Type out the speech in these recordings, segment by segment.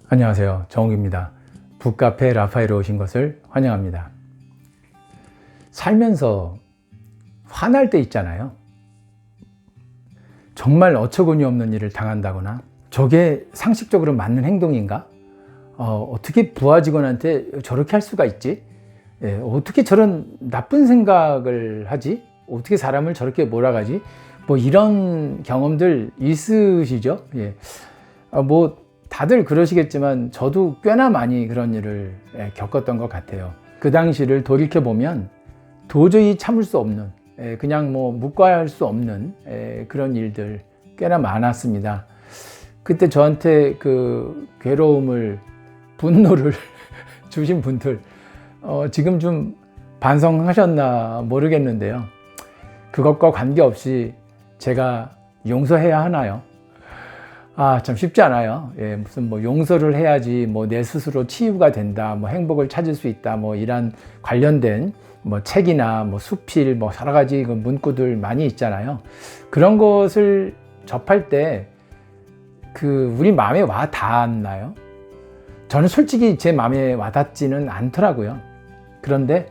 안녕하세요. 정욱입니다. 북카페 라파엘에 오신 것을 환영합니다. 살면서 화날 때 있잖아요. 정말 어처구니 없는 일을 당한다거나 저게 상식적으로 맞는 행동인가? 어떻게 부하 직원한테 저렇게 할 수가 있지? 어떻게 저런 나쁜 생각을 하지? 어떻게 사람을 저렇게 몰아가지? 뭐 이런 경험들 있으시죠? 다들 그러시겠지만 저도 꽤나 많이 그런 일을 겪었던 것 같아요. 그 당시를 돌이켜보면 도저히 참을 수 없는, 그냥 묵과할 수 없는 그런 일들 꽤나 많았습니다. 그때 저한테 그 괴로움을, 분노를 주신 분들 지금 좀 반성하셨나 모르겠는데요. 그것과 관계없이 제가 용서해야 하나요? 참 쉽지 않아요. 무슨 용서를 해야지 내 스스로 치유가 된다, 행복을 찾을 수 있다, 이런 관련된 책이나 수필 여러 가지 그 문구들 많이 있잖아요. 그런 것을 접할 때 우리 마음에 와 닿았나요? 저는 솔직히 제 마음에 와 닿지는 않더라고요. 그런데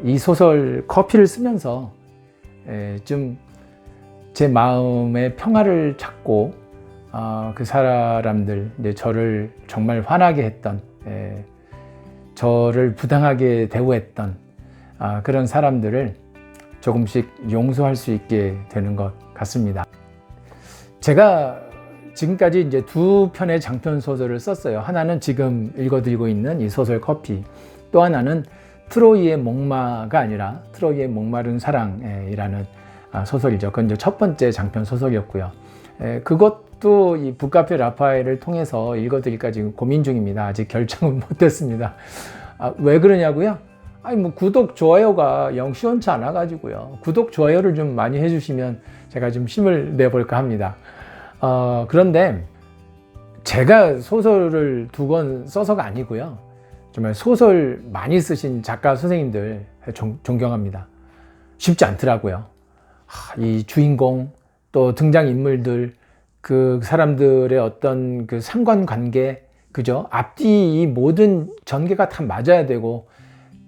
이 소설 커피를 쓰면서 좀 제 마음의 평화를 찾고 그 사람들, 저를 정말 화나게 했던, 저를 부당하게 대우했던 그런 사람들을 조금씩 용서할 수 있게 되는 것 같습니다. 제가 지금까지 이제 두 편의 장편 소설을 썼어요. 하나는 지금 읽어드리고 있는 이 소설 커피, 또 하나는 트로이의 목마가 아니라 트로이의 목마른 사랑이라는 소설이죠. 그건 이제 첫 번째 장편 소설이었고요. 그것도 이 북카페 라파엘을 통해서 읽어드릴까 지금 고민 중입니다. 아직 결정은 못했습니다. 왜 그러냐고요? 구독, 좋아요가 영 시원치 않아 가지고요. 구독, 좋아요를 좀 많이 해주시면 제가 좀 힘을 내볼까 합니다. 그런데 제가 소설을 두 권 써서가 아니고요. 정말 소설 많이 쓰신 작가 선생님들 존경합니다. 쉽지 않더라고요. 이 주인공, 또 등장인물들, 그 사람들의 어떤 그 상관관계, 그죠? 앞뒤 이 모든 전개가 다 맞아야 되고,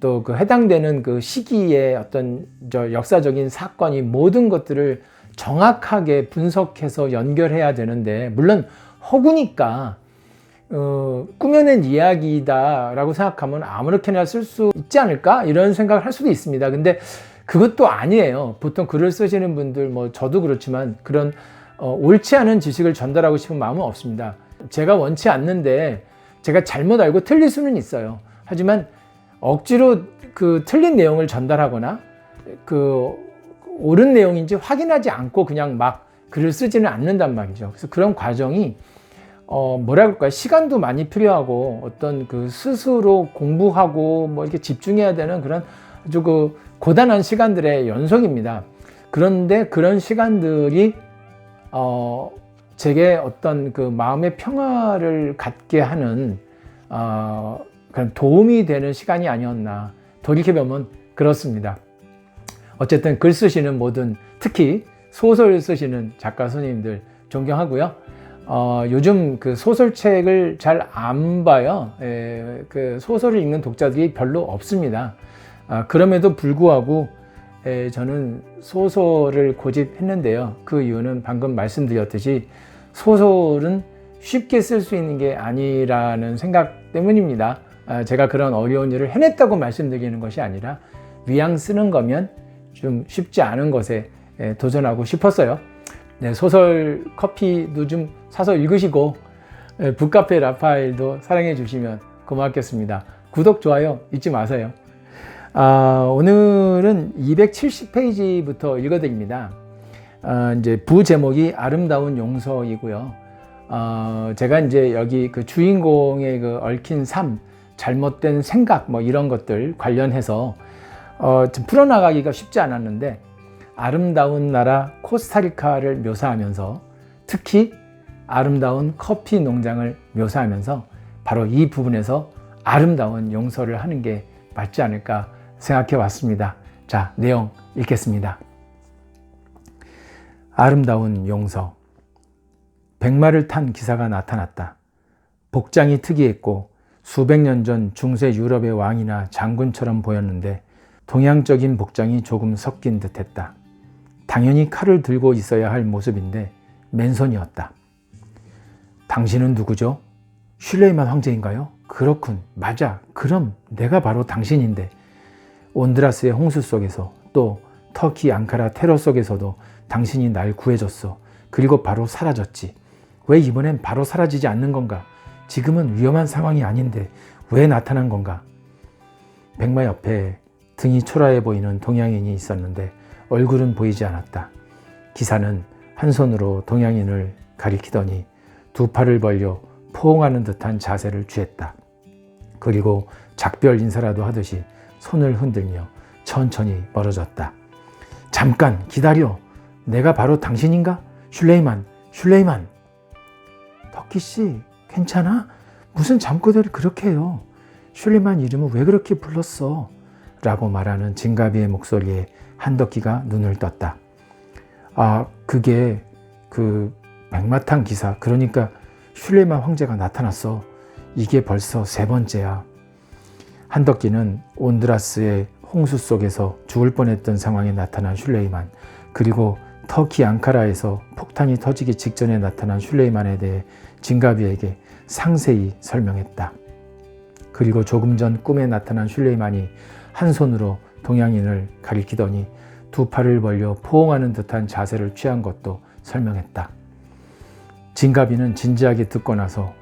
또 그 해당되는 그 시기의 어떤 역사적인 사건이 모든 것들을 정확하게 분석해서 연결해야 되는데, 물론 허구니까 꾸며낸 이야기다라고 생각하면 아무렇게나 쓸 수 있지 않을까? 이런 생각을 할 수도 있습니다. 근데 그것도 아니에요. 보통 글을 쓰시는 분들, 저도 그렇지만 그런 옳지 않은 지식을 전달하고 싶은 마음은 없습니다. 제가 원치 않는데 제가 잘못 알고 틀릴 수는 있어요. 하지만 억지로 그 틀린 내용을 전달하거나 그 옳은 내용인지 확인하지 않고 그냥 막 글을 쓰지는 않는단 말이죠. 그래서 그런 과정이 뭐랄까, 시간도 많이 필요하고 어떤 그 스스로 공부하고 이렇게 집중해야 되는 그런 아주 그 고단한 시간들의 연속입니다. 그런데 그런 시간들이 제게 어떤 그 마음의 평화를 갖게 하는 그런 도움이 되는 시간이 아니었나, 돌이켜보면 그렇습니다. 어쨌든 글 쓰시는 모든, 특히 소설 쓰시는 작가 선생님들 존경하고요. 요즘 그 소설책을 잘 안 봐요. 그 소설을 읽는 독자들이 별로 없습니다. 그럼에도 불구하고 저는 소설을 고집했는데요. 그 이유는 방금 말씀드렸듯이 소설은 쉽게 쓸 수 있는 게 아니라는 생각 때문입니다. 제가 그런 어려운 일을 해냈다고 말씀드리는 것이 아니라 위양 쓰는 거면 좀 쉽지 않은 것에 도전하고 싶었어요. 소설 커피도 좀 사서 읽으시고 북카페 라파엘도 사랑해 주시면 고맙겠습니다. 구독, 좋아요 잊지 마세요. 오늘은 270페이지부터 읽어드립니다. 이제 부제목이 아름다운 용서이고요. 제가 이제 여기 그 주인공의 그 얽힌 삶, 잘못된 생각 이런 것들 관련해서 좀 풀어나가기가 쉽지 않았는데, 아름다운 나라 코스타리카를 묘사하면서 특히 아름다운 커피 농장을 묘사하면서 바로 이 부분에서 아름다운 용서를 하는 게 맞지 않을까 생각해 왔습니다. 자, 내용 읽겠습니다. 아름다운 용서. 백마를 탄 기사가 나타났다. 복장이 특이했고 수백 년 전 중세 유럽의 왕이나 장군처럼 보였는데 동양적인 복장이 조금 섞인 듯했다. 당연히 칼을 들고 있어야 할 모습인데 맨손이었다. 당신은 누구죠? 슐레이만 황제인가요? 그렇군. 맞아. 그럼 내가 바로 당신인데. 온드라스의 홍수 속에서 또 터키 앙카라 테러 속에서도 당신이 날 구해줬어. 그리고 바로 사라졌지. 왜 이번엔 바로 사라지지 않는 건가? 지금은 위험한 상황이 아닌데 왜 나타난 건가? 백마 옆에 등이 초라해 보이는 동양인이 있었는데 얼굴은 보이지 않았다. 기사는 한 손으로 동양인을 가리키더니 두 팔을 벌려 포옹하는 듯한 자세를 취했다. 그리고 작별 인사라도 하듯이 손을 흔들며 천천히 멀어졌다. 잠깐 기다려. 내가 바로 당신인가? 슐레이만, 슐레이만. 터키 씨, 괜찮아? 무슨 잠꼬대를 그렇게 해요? 슐레이만 이름을 왜 그렇게 불렀어? 라고 말하는 진가비의 목소리에 한덕기가 눈을 떴다. 아, 그게 그 백마탄 기사, 그러니까 슐레이만 황제가 나타났어. 이게 벌써 세 번째야. 한덕기는 온드라스의 홍수 속에서 죽을 뻔했던 상황에 나타난 슐레이만, 그리고 터키 앙카라에서 폭탄이 터지기 직전에 나타난 슐레이만에 대해 진가비에게 상세히 설명했다. 그리고 조금 전 꿈에 나타난 슐레이만이 한 손으로 동양인을 가리키더니 두 팔을 벌려 포옹하는 듯한 자세를 취한 것도 설명했다. 진가비는 진지하게 듣고 나서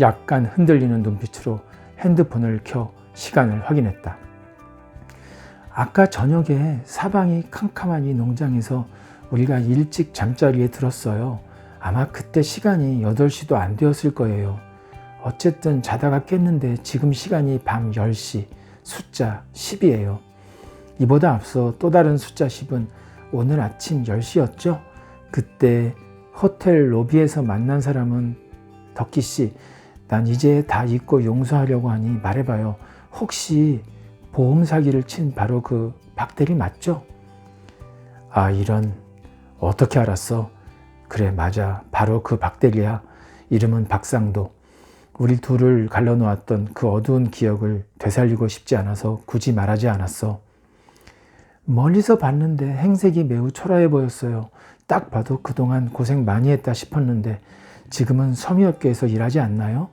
약간 흔들리는 눈빛으로 핸드폰을 켜 시간을 확인했다. 아까 저녁에 사방이 캄캄하니 농장에서 우리가 일찍 잠자리에 들었어요. 아마 그때 시간이 8시도 안 되었을 거예요. 어쨌든 자다가 깼는데 지금 시간이 밤 10시, 숫자 10이에요. 이보다 앞서 또 다른 숫자 10은 오늘 아침 10시였죠? 그때 호텔 로비에서 만난 사람은 덕기 씨, 난 이제 다 잊고 용서하려고 하니 말해봐요. 혹시 보험 사기를 친 바로 그 박대리 맞죠? 아, 이런. 어떻게 알았어? 그래, 맞아. 바로 그 박대리야. 이름은 박상도. 우리 둘을 갈라놓았던 그 어두운 기억을 되살리고 싶지 않아서 굳이 말하지 않았어. 멀리서 봤는데 행색이 매우 초라해 보였어요. 딱 봐도 그동안 고생 많이 했다 싶었는데 지금은 섬유업계에서 일하지 않나요?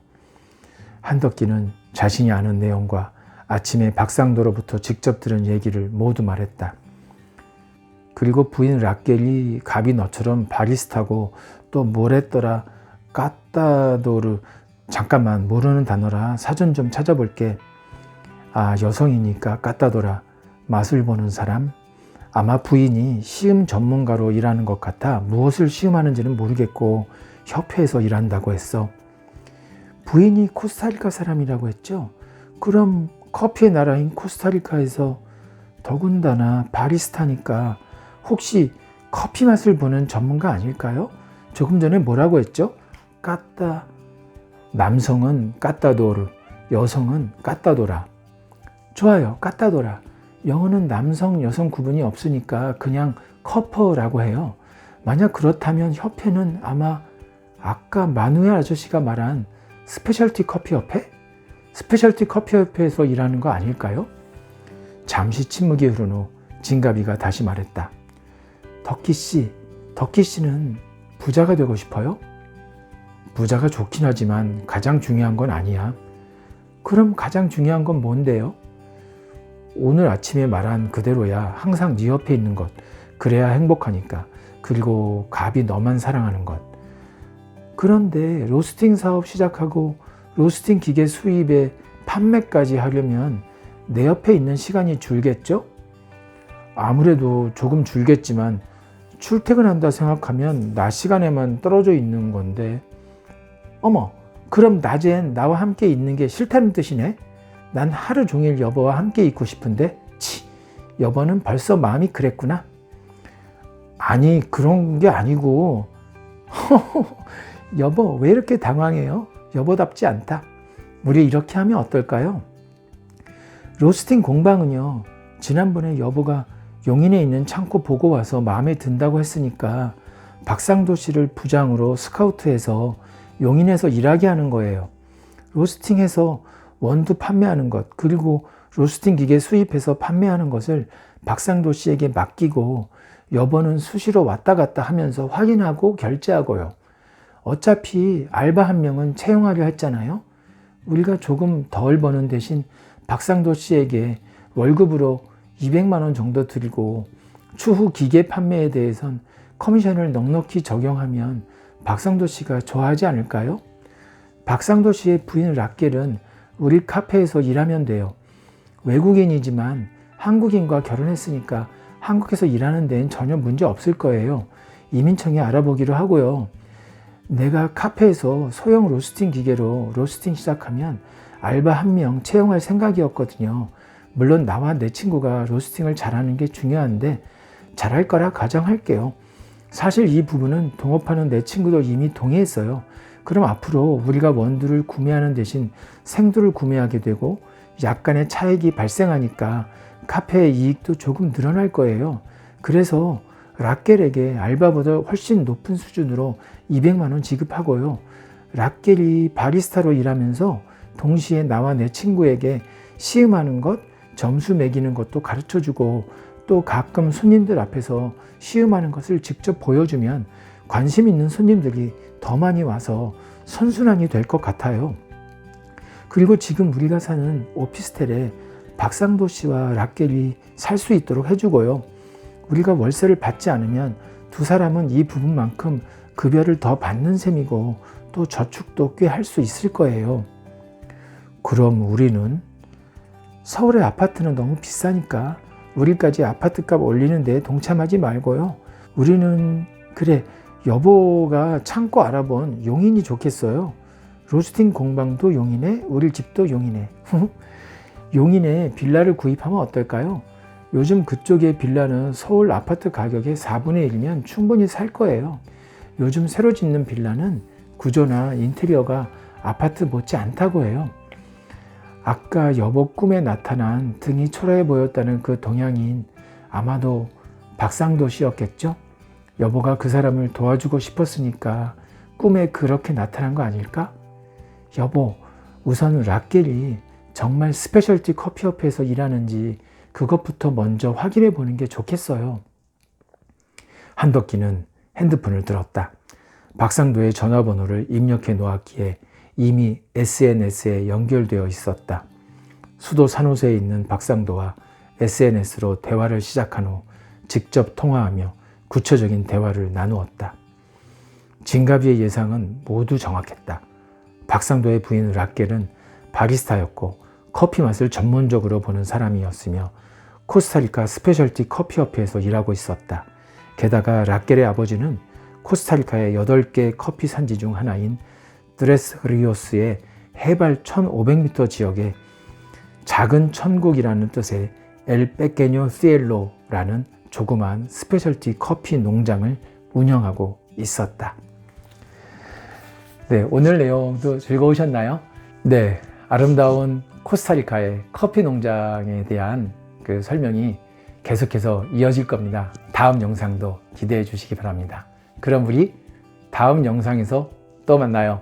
한덕기는 자신이 아는 내용과 아침에 박상도로부터 직접 들은 얘기를 모두 말했다. 그리고 부인 라켈이 갑이 너처럼 바리스타고 또 뭐랬더라, 까따도르, 잠깐만 모르는 단어라 사전 좀 찾아볼게. 아, 여성이니까 까따도라. 맛을 보는 사람? 아마 부인이 시음 전문가로 일하는 것 같아 무엇을 시음하는지는 모르겠고 협회에서 일한다고 했어. 부인이 코스타리카 사람이라고 했죠? 그럼 커피의 나라인 코스타리카에서 더군다나 바리스타니까 혹시 커피 맛을 보는 전문가 아닐까요? 조금 전에 뭐라고 했죠? 남성은 까따도르, 여성은 까따도라. 좋아요, 까따도라. 영어는 남성, 여성 구분이 없으니까 그냥 커퍼라고 해요. 만약 그렇다면 협회는 아마 아까 마누엘 아저씨가 말한 스페셜티 커피 협회? 스페셜티 커피 협회에서 일하는 거 아닐까요? 잠시 침묵이 흐른 후 진가비가 다시 말했다. 덕기 씨는 부자가 되고 싶어요? 부자가 좋긴 하지만 가장 중요한 건 아니야. 그럼 가장 중요한 건 뭔데요? 오늘 아침에 말한 그대로야. 항상 네 옆에 있는 것. 그래야 행복하니까. 그리고 갑이 너만 사랑하는 것. 그런데 로스팅 사업 시작하고 로스팅 기계 수입에 판매까지 하려면 내 옆에 있는 시간이 줄겠죠? 아무래도 조금 줄겠지만 출퇴근한다 생각하면 낮 시간에만 떨어져 있는 건데, 어머, 그럼 낮엔 나와 함께 있는 게 싫다는 뜻이네? 난 하루 종일 여보와 함께 있고 싶은데, 여보는 벌써 마음이 그랬구나. 아니, 그런 게 아니고 여보 왜 이렇게 당황해요? 여보답지 않다. 우리 이렇게 하면 어떨까요? 로스팅 공방은요, 지난번에 여보가 용인에 있는 창고 보고 와서 마음에 든다고 했으니까 박상도 씨를 부장으로 스카우트해서 용인에서 일하게 하는 거예요. 로스팅해서 원두 판매하는 것, 그리고 로스팅 기계 수입해서 판매하는 것을 박상도 씨에게 맡기고 여보는 수시로 왔다 갔다 하면서 확인하고 결제하고요. 어차피 알바 한 명은 채용하려 했잖아요. 우리가 조금 덜 버는 대신 박상도 씨에게 월급으로 200만 원 정도 드리고 추후 기계 판매에 대해선 커미션을 넉넉히 적용하면 박상도 씨가 좋아하지 않을까요? 박상도 씨의 부인 라켈은 우리 카페에서 일하면 돼요. 외국인이지만 한국인과 결혼했으니까 한국에서 일하는 데는 전혀 문제 없을 거예요. 이민청에 알아보기로 하고요. 내가 카페에서 소형 로스팅 기계로 로스팅 시작하면 알바 한 명 채용할 생각이었거든요. 물론 나와 내 친구가 로스팅을 잘하는 게 중요한데 잘할 거라 가정할게요. 사실 이 부분은 동업하는 내 친구도 이미 동의했어요. 그럼 앞으로 우리가 원두를 구매하는 대신 생두를 구매하게 되고 약간의 차익이 발생하니까 카페의 이익도 조금 늘어날 거예요. 그래서 라켈에게 알바보다 훨씬 높은 수준으로 200만 원 지급하고요. 라켈이 바리스타로 일하면서 동시에 나와 내 친구에게 시음하는 것, 점수 매기는 것도 가르쳐주고 또 가끔 손님들 앞에서 시음하는 것을 직접 보여주면 관심 있는 손님들이 더 많이 와서 선순환이 될 것 같아요. 그리고 지금 우리가 사는 오피스텔에 박상도 씨와 라켈이 살 수 있도록 해주고요. 우리가 월세를 받지 않으면 두 사람은 이 부분만큼 급여를 더 받는 셈이고 또 저축도 꽤 할 수 있을 거예요. 그럼 우리는 서울의 아파트는 너무 비싸니까 우리까지 아파트값 올리는 데 동참하지 말고요. 우리는 그래 여보가 참고 알아본 용인이 좋겠어요. 로스팅 공방도 용인에 우리 집도 용인에 용인에 빌라를 구입하면 어떨까요? 요즘 그쪽의 빌라는 서울 아파트 가격의 4분의 1이면 충분히 살 거예요. 요즘 새로 짓는 빌라는 구조나 인테리어가 아파트 못지 않다고 해요. 아까 여보 꿈에 나타난 등이 초라해 보였다는 그 동양인 아마도 박상도 씨였겠죠? 여보가 그 사람을 도와주고 싶었으니까 꿈에 그렇게 나타난 거 아닐까? 여보, 우선 라켈이 정말 스페셜티 커피업에서 일하는지 그것부터 먼저 확인해 보는 게 좋겠어요. 한덕기는 핸드폰을 들었다. 박상도의 전화번호를 입력해 놓았기에 이미 SNS에 연결되어 있었다. 수도 산호세에 있는 박상도와 SNS로 대화를 시작한 후 직접 통화하며 구체적인 대화를 나누었다. 진가비의 예상은 모두 정확했다. 박상도의 부인 라켈은 바리스타였고 커피 맛을 전문적으로 보는 사람이었으며 코스타리카 스페셜티 커피협회에서 일하고 있었다. 게다가 라켈의 아버지는 코스타리카의 8개 커피 산지 중 하나인 드레스 리오스의 해발 1500m 지역에 작은 천국이라는 뜻의 엘 페케뇨 시엘로라는 조그만 스페셜티 커피 농장을 운영하고 있었다. 네, 오늘 내용도 즐거우셨나요? 네, 아름다운 코스타리카의 커피 농장에 대한 그 설명이 계속해서 이어질 겁니다. 다음 영상도 기대해 주시기 바랍니다. 그럼 우리 다음 영상에서 또 만나요.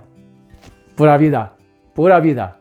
부라비다, 부라비다.